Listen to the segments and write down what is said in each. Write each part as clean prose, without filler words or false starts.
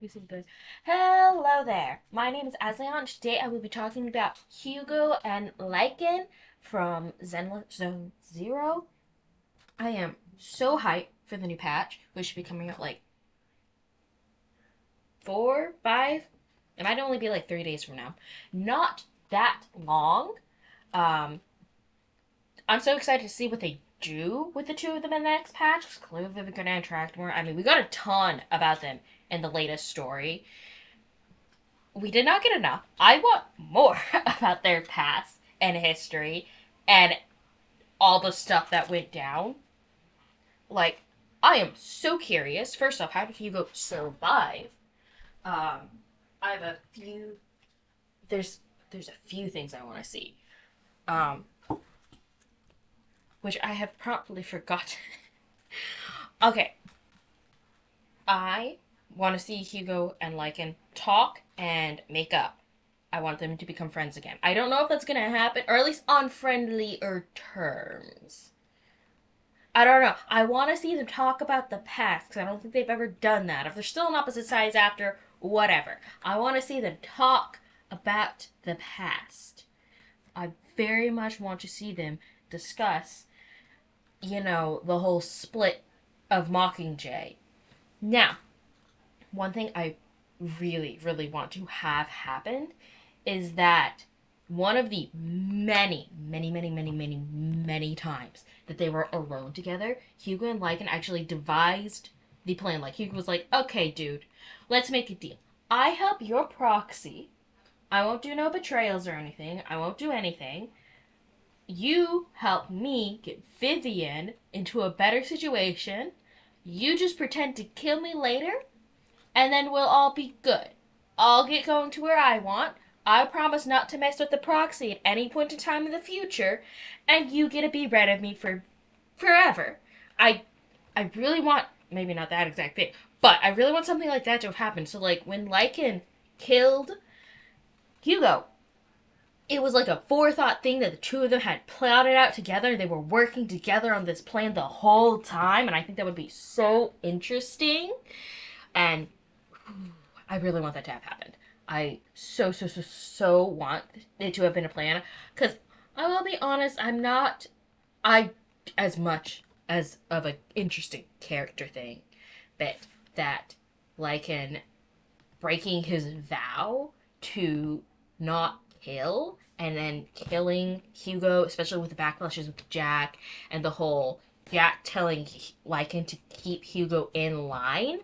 We seem good. Hello there. My name is Azleon. Today I will be talking about Hugo and Lycaon from Zenless Zone Zero. I am so hyped for the new patch, which should be coming out like 4, 5. It might only be like 3 days from now. Not that long. Um, I'm so excited to see what they do with the two of them in the next patch. Because clearly they're going to interact more. I mean, we got a ton about them in the latest story. We did not get enough. I want more about their past and history and all the stuff that went down. Like, I am so curious. First off, how did Hugo survive? Um, I have a few. There's a few things I want to see. Um, which I have promptly forgotten. Okay, I want to see Hugo and Lycan talk and make up. I want them to become friends again. I don't know if that's going to happen, or at least on friendlier terms. I don't know. I want to see them talk about the past, because I don't think they've ever done that. If they're still on opposite sides after, whatever. I want to see them talk about the past. I very much want to see them discuss, the whole split of Mockingjay. Now, one thing I really, really want to have happen is that one of the many, many, many, many, many, many times that they were alone together, Hugo and Lycan actually devised the plan. Like, Hugo was like, okay, dude, let's make a deal. I help your proxy. I won't do no betrayals or anything. I won't do anything. You help me get Vivian into a better situation. You just pretend to kill me later, and then we'll all be good. I'll get going to where I want. I promise not to mess with the proxy at any point in time in the future, and you get to be rid of me for forever. I I really want, maybe not that exact thing, but I really want something like that to have happened. So like when Lycan killed Hugo, it was like a forethought thing that the two of them had plotted out together. They were working together on this plan the whole time, and I think that would be so interesting. And I really want that to have happened. I so want it to have been a plan. Because I will be honest, I'm not I as much as of an interesting character thing, but that Lycan breaking his vow to not kill and then killing Hugo, especially with the backlashes with Jack and the whole Jack telling Lycan to keep Hugo in line,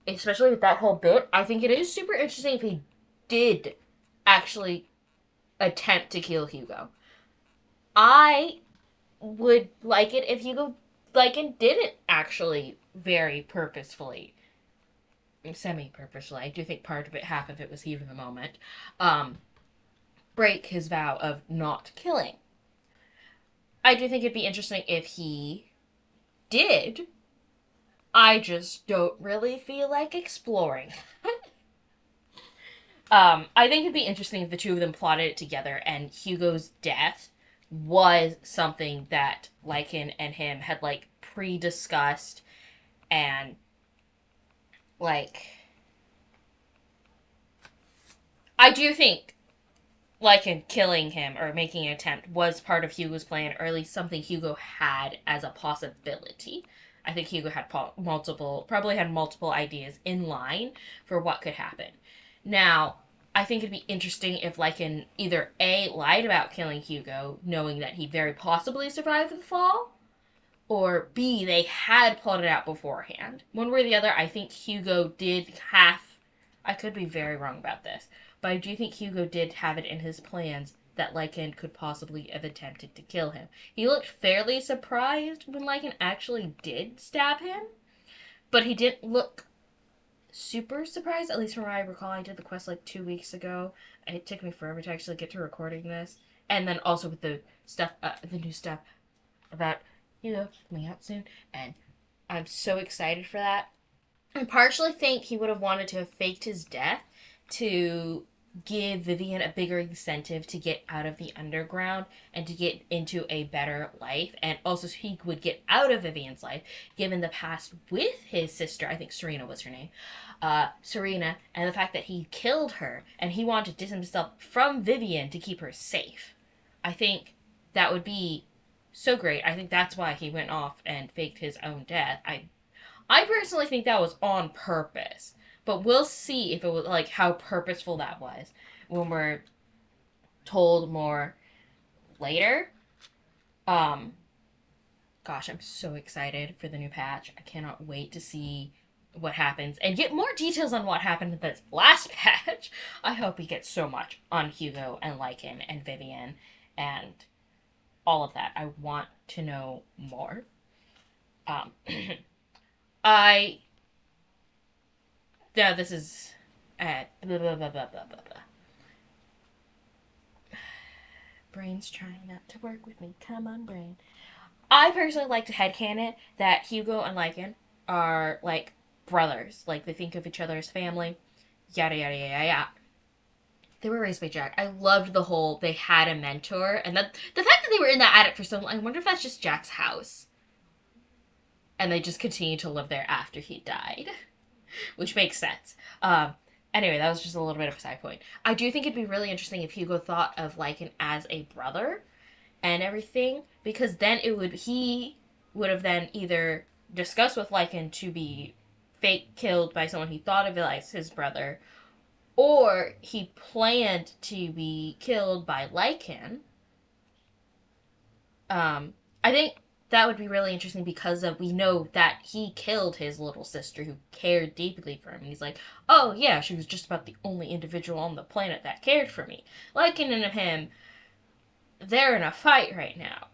especially with that whole bit, I think it is super interesting if he did actually attempt to kill Hugo. I would like it if Hugo Lycan didn't actually very purposefully, semi-purposefully, I do think part of it, half of it was heat of the moment, um, break his vow of not killing. I do think it'd be interesting if he did. I just don't really feel like exploring. I think it'd be interesting if the two of them plotted it together and Hugo's death was something that Lycan and him had like pre-discussed and like I do think Lycan killing him or making an attempt was part of Hugo's plan, or at least something Hugo had as a possibility. I think Hugo had probably had multiple ideas in line for what could happen. Now, I think it'd be interesting if Lycan either A, lied about killing Hugo, knowing that he very possibly survived the fall, or B, they had plotted out beforehand. One way or the other, I think Hugo did have. I could be very wrong about this, but I do think Hugo did have it in his plans that Lycan could possibly have attempted to kill him. He looked fairly surprised when Lycan actually did stab him, but he didn't look super surprised, at least from what I recall. I did the quest like 2 weeks ago, and it took me forever to actually get to recording this. And then also with the new stuff about coming out soon, and I'm so excited for that. I partially think he would have wanted to have faked his death to give Vivian a bigger incentive to get out of the underground and to get into a better life. And also, so he would get out of Vivian's life, given the past with his sister. I think Serena was her name. Serena, and the fact that he killed her and he wanted to distance himself from Vivian to keep her safe. I think that would be so great. I think that's why he went off and faked his own death. I personally think that was on purpose. But we'll see if it was like how purposeful that was when we're told more later. Um Gosh, I'm so excited for the new patch. I cannot wait to see what happens and get more details on what happened in this last patch. I hope we get so much on Hugo and Lycan and Vivian and all of that. I want to know more. Um I Yeah, this is blah, blah, blah, blah, blah, blah, blah. Brain's trying not to work with me. Come on, brain. I personally like to headcanon that Hugo and Lycan are like brothers. Like they think of each other as family. Yada yada yada yada. They were raised by Jack. I loved the whole they had a mentor, and that the fact that they were in that attic for so long. I wonder if that's just Jack's house, and they just continued to live there after he died, which makes sense. Anyway, that was just a little bit of a side point. I do think it'd be really interesting if Hugo thought of Lycan as a brother and everything, because then he would have then either discussed with Lycan to be fake killed by someone he thought of as his brother, or he planned to be killed by Lycan. I think that would be really interesting because we know that he killed his little sister who cared deeply for him. And he's like, oh yeah, she was just about the only individual on the planet that cared for me. Lycan and him, they're in a fight right now.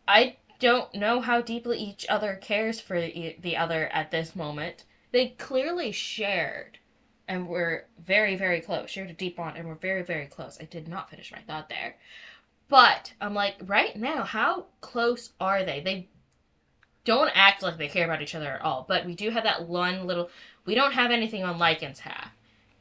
I don't know how deeply each other cares for the other at this moment. They clearly shared and were very, very close. Shared a deep bond and were very, very close. I did not finish my thought there. But I'm like, right now, how close are they? They don't act like they care about each other at all. But we do have that one little. We don't have anything on Lycan's half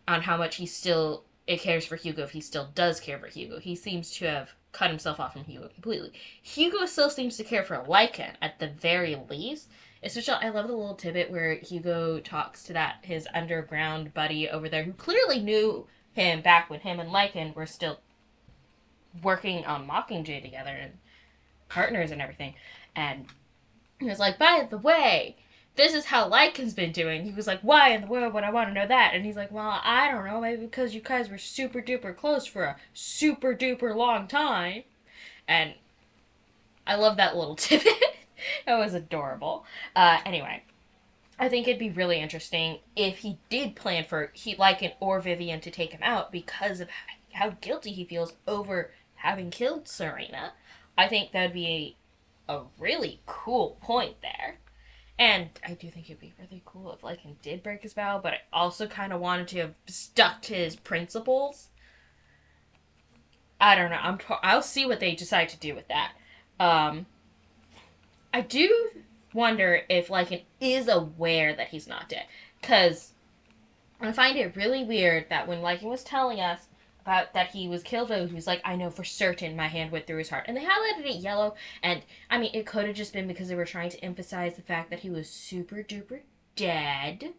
on how much it cares for Hugo if he still does care for Hugo. He seems to have cut himself off from Hugo completely. Hugo still seems to care for Lycan at the very least. Especially, I love the little tidbit where Hugo talks to his underground buddy over there who clearly knew him back when him and Lycan were still working on Mockingjay together and partners and everything. And he was like, by the way, this is how Lycan's been doing. He was like, why in the world would I want to know that? And he's like, well, I don't know, maybe because you guys were super duper close for a super duper long time. And I love that little tidbit. That was adorable. Anyway, I think it'd be really interesting if he did plan for Lycan or Vivian to take him out because of how guilty he feels over having killed Serena. I think that'd be a really cool point there. And I do think it'd be really cool if Lycan did break his vow, but I also kind of wanted to have stuck to his principles. I don't know. I'll see what they decide to do with that. I do wonder if Lycan is aware that he's not dead. Because I find it really weird that when Lycan was telling us about that he was killed, he was like, I know for certain my hand went through his heart. And they highlighted it yellow, and I mean, it could have just been because they were trying to emphasize the fact that he was super duper dead,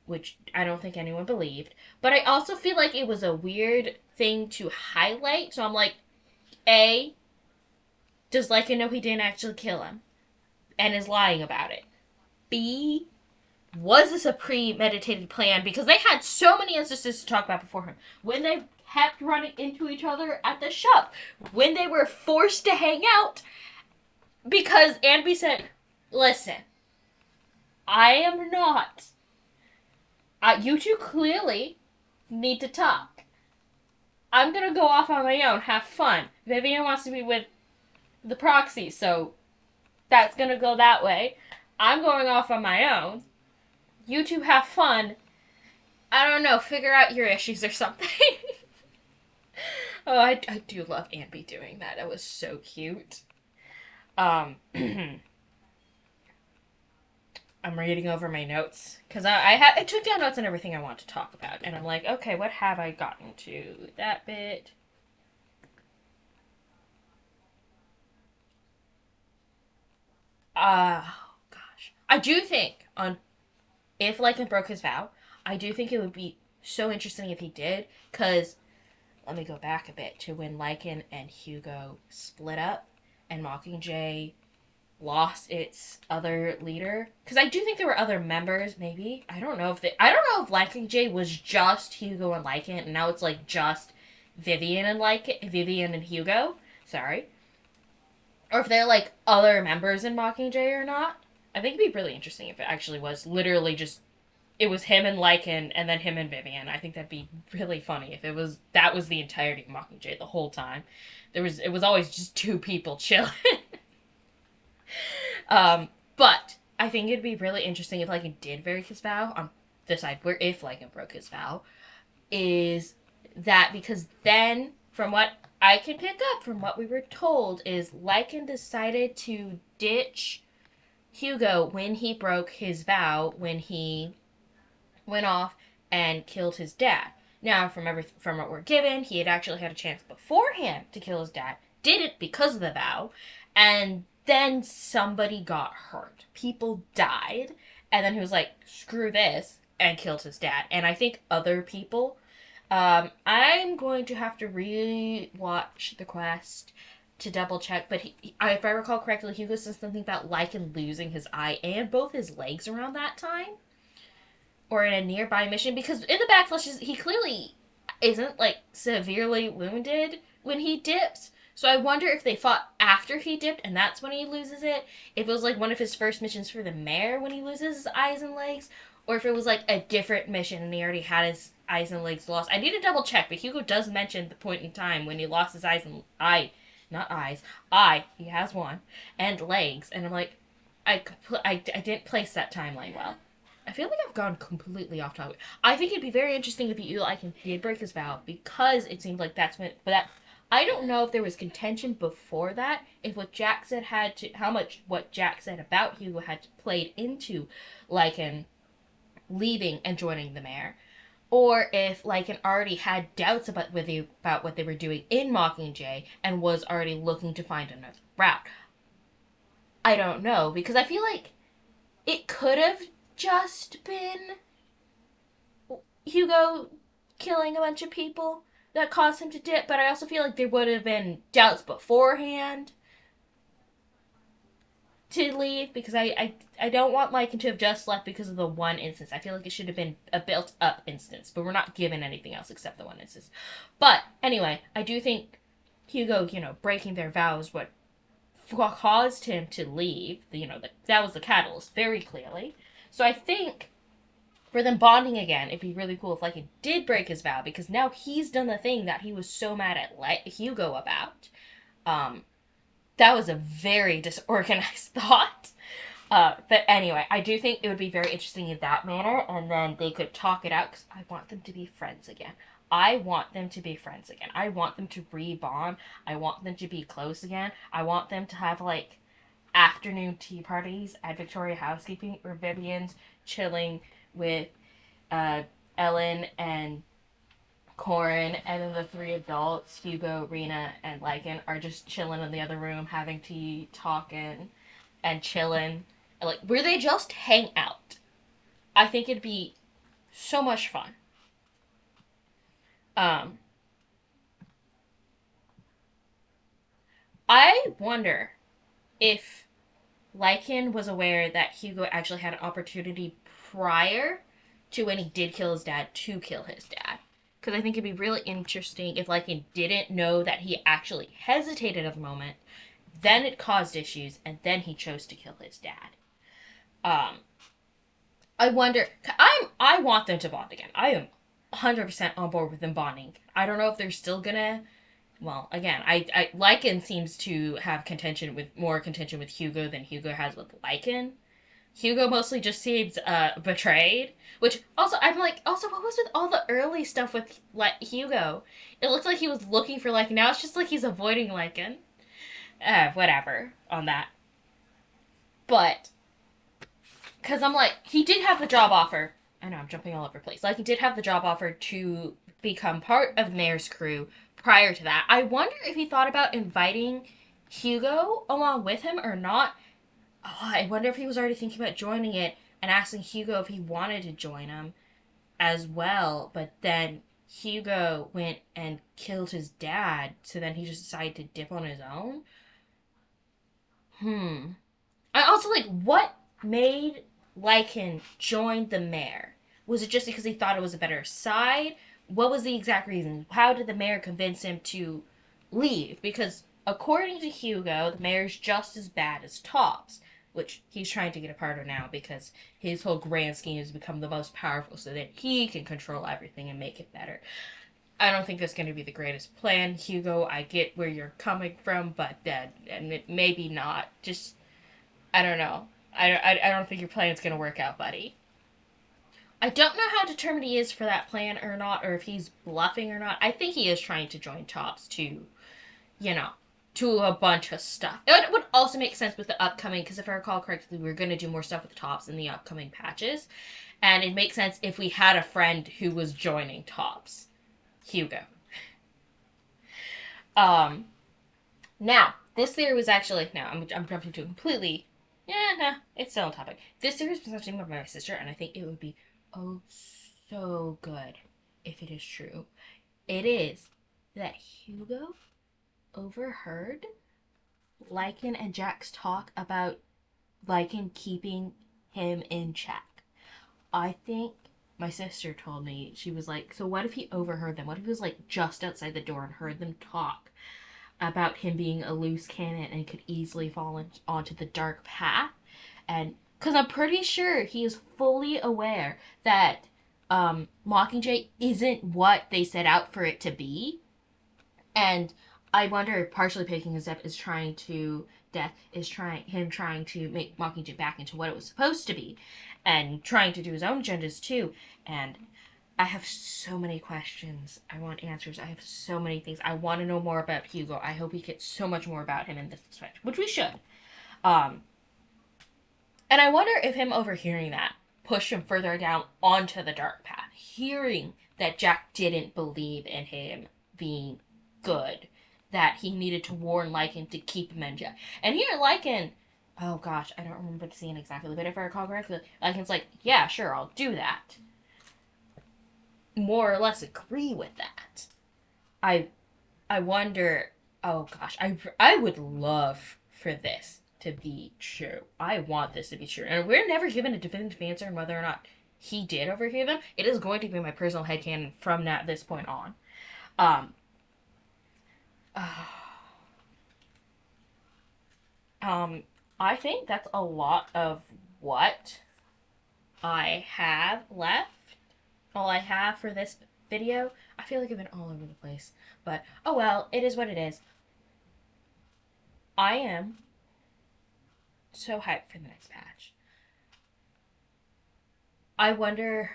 which I don't think anyone believed. But I also feel like it was a weird thing to highlight, so I'm like, A, does Lycan know he didn't actually kill him and is lying about it? B, was this a premeditated plan? Because they had so many instances to talk about beforehand. When they kept running into each other at the shop. When they were forced to hang out. Because Anby said, listen, I am not. You two clearly need to talk. I'm going to go off on my own. Have fun. Vivian wants to be with the proxy, so that's going to go that way. I'm going off on my own. You two have fun. I don't know, figure out your issues or something. Oh, I do love Anby doing that. That was so cute. I'm reading over my notes because I took down notes on everything I want to talk about, and I'm like, okay, what have I gotten to? That bit. Oh gosh, I do think on if Lycan broke his vow, I do think it would be so interesting if he did. Cause let me go back a bit to when Lycan and Hugo split up, and Mockingjay lost its other leader. Because I do think there were other members. Maybe I don't know if Mockingjay was just Hugo and Lycan, and now it's like just Vivian and Hugo. Sorry, or if they're like other members in Mockingjay or not. I think it'd be really interesting if it actually was literally just it was him and Lycan and then him and Vivian. I think that'd be really funny if it was that was the entirety of Mockingjay the whole time. It was always just two people chilling. But I think it'd be really interesting if Lycan did break his vow on the side where if Lycan broke his vow is that because then from what I can pick up from what we were told is Lycan decided to ditch Hugo when he broke his vow when he went off and killed his dad. Now, from what we're given, he had actually had a chance beforehand to kill his dad, didn't because of the vow, and then somebody got hurt. People died, and then he was like, "Screw this," and killed his dad. And I think other people. I'm going to have to re-watch the quest to double check, but if I recall correctly, Hugo says something about Lycan losing his eye and both his legs around that time or in a nearby mission because in the backflashes he clearly isn't like severely wounded when he dips. So I wonder if they fought after he dipped and that's when he loses it. If it was like one of his first missions for the mayor when he loses his eyes and legs, or if it was like a different mission and he already had his eyes and legs lost. I need to double check, but Hugo does mention the point in time when he lost his eyes and not eyes, he has one, and legs, and I'm like, I didn't place that timeline well. I feel like I've gone completely off topic. I think it'd be very interesting if Eli did break his vow because it seemed like that's when. But that I don't know if there was contention before that. If what Jack said had to, how much what Jack said about Hugo had played into Lycan leaving and joining the mayor, or if Lycan already had doubts about what they were doing in Mockingjay and was already looking to find another route. I don't know because I feel like it could have just been Hugo killing a bunch of people that caused him to dip, but I also feel like there would have been doubts beforehand to leave because I don't want Lycan to have just left because of the one instance. I feel like it should have been a built up instance, but we're not given anything else except the one instance. But anyway, I do think Hugo, breaking their vows, what caused him to leave, that was the catalyst, very clearly. So I think for them bonding again, it'd be really cool if Lycan did break his vow because now he's done the thing that he was so mad at Hugo about. That was a very disorganized thought. But anyway, I do think it would be very interesting in that manner, and then they could talk it out because I want them to be friends again. I want them to be friends again. I want them to re-bond. I want them to be close again. I want them to have, like, afternoon tea parties at Victoria Housekeeping where Vivian's chilling with Ellen and Corin, and then the three adults, Hugo, Rena, and Lycan, are just chilling in the other room, having tea, talking, and chilling. Like, where they just hang out. I think it'd be so much fun. Um, I wonder if Lycan was aware that Hugo actually had an opportunity prior to when he did kill his dad to kill his dad. Because I think it'd be really interesting if Lycan didn't know that he actually hesitated at the moment, then it caused issues, and then he chose to kill his dad. I wonder. I want them to bond again. I am 100% on board with them bonding. I don't know if they're still gonna. Well, again, Lycan seems to have more contention with Hugo than Hugo has with Lycan. Hugo mostly just seems betrayed, which also I'm like, also what was with all the early stuff with Hugo? It looked like he was looking for Lycan. Now it's just like he's avoiding Lycan. Whatever on that. But Because I'm like, he did have the job offer. I know I'm jumping all over the place. Like, he did have the job offer to become part of Mayor's crew prior to that. I wonder if he thought about inviting Hugo along with him or not. Oh, I wonder if he was already thinking about joining it and asking Hugo if he wanted to join him as well. But then Hugo went and killed his dad, so then he just decided to dip on his own. I also like what made Lycan join the mayor. Was it just because he thought it was a better side? What was the exact reason? How did the mayor convince him to leave? Because according to Hugo, the mayor's just as bad as Tops, which he's trying to get a part of now because his whole grand scheme is to become the most powerful so that he can control everything and make it better. I don't think that's going to be the greatest plan, Hugo. I get where you're coming from, but and it maybe not. Just I don't know. I don't think your plan's gonna work out, buddy. I don't know how determined he is for that plan or not, or if he's bluffing or not. I think he is trying to join Tops to, you know, to a bunch of stuff. It would also make sense with the upcoming, because if I recall correctly, we're going to do more stuff with Tops in the upcoming patches. And it makes sense if we had a friend who was joining Tops. Hugo. Now, this theory was actually, now I'm jumping to a completely, yeah, no, it's still on topic. This theory was presented by my sister, and I think it would be, oh, so good if it is true. It is that Hugo overheard Lycan and Jack's talk about Lycan keeping him in check. I think my sister told me, she was like, so what if he overheard them? What if he was like just outside the door and heard them talk about him being a loose cannon and could easily fall onto the dark path? And because I'm pretty sure he is fully aware that Mockingjay isn't what they set out for it to be. And I wonder if partially picking his up is trying to trying to make Mockingjay back into what it was supposed to be, and trying to do his own agendas too. And I have so many questions. I want answers. I have so many things. I want to know more about Hugo. I hope we get so much more about him in this switch, which we should. And I wonder if him overhearing that pushed him further down onto the dark path, hearing that Jack didn't believe in him being good, that he needed to warn Lycan to keep him in check. And here, Lycan, oh gosh, I don't remember the scene exactly, but if I recall correctly, Lycan's like, yeah, sure, I'll do that. More or less agree with that. I wonder, oh gosh, I would love for this to be true. I want this to be true. And we're never given a definitive answer on whether or not he did overhear them. It is going to be my personal headcanon from this point on. I think that's a lot of what I have left. All I have for this video. I feel like I've been all over the place. But, oh well, it is what it is. I am so hyped for the next patch. I wonder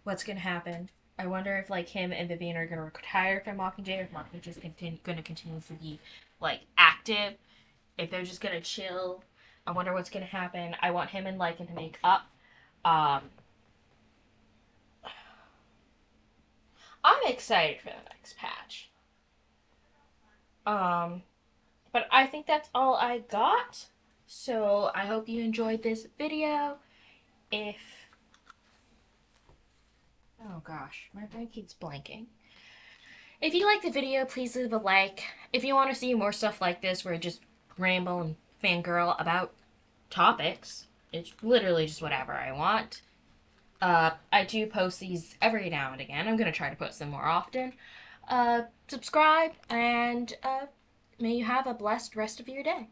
what's going to happen. I wonder if, like, him and Vivian are going to retire from Mockingjay, or if Mockingjay's going to continue to be, like, active. If they're just going to chill. I wonder what's going to happen. I want him and Lycan to make up. I'm excited for the next patch. But I think that's all I got. So I hope you enjoyed this video. Oh gosh, my brain keeps blanking. If you like the video, please leave a like. If you want to see more stuff like this where I just ramble and fangirl about topics, it's literally just whatever I want. I do post these every now and again. I'm going to try to post them more often. Subscribe, and may you have a blessed rest of your day.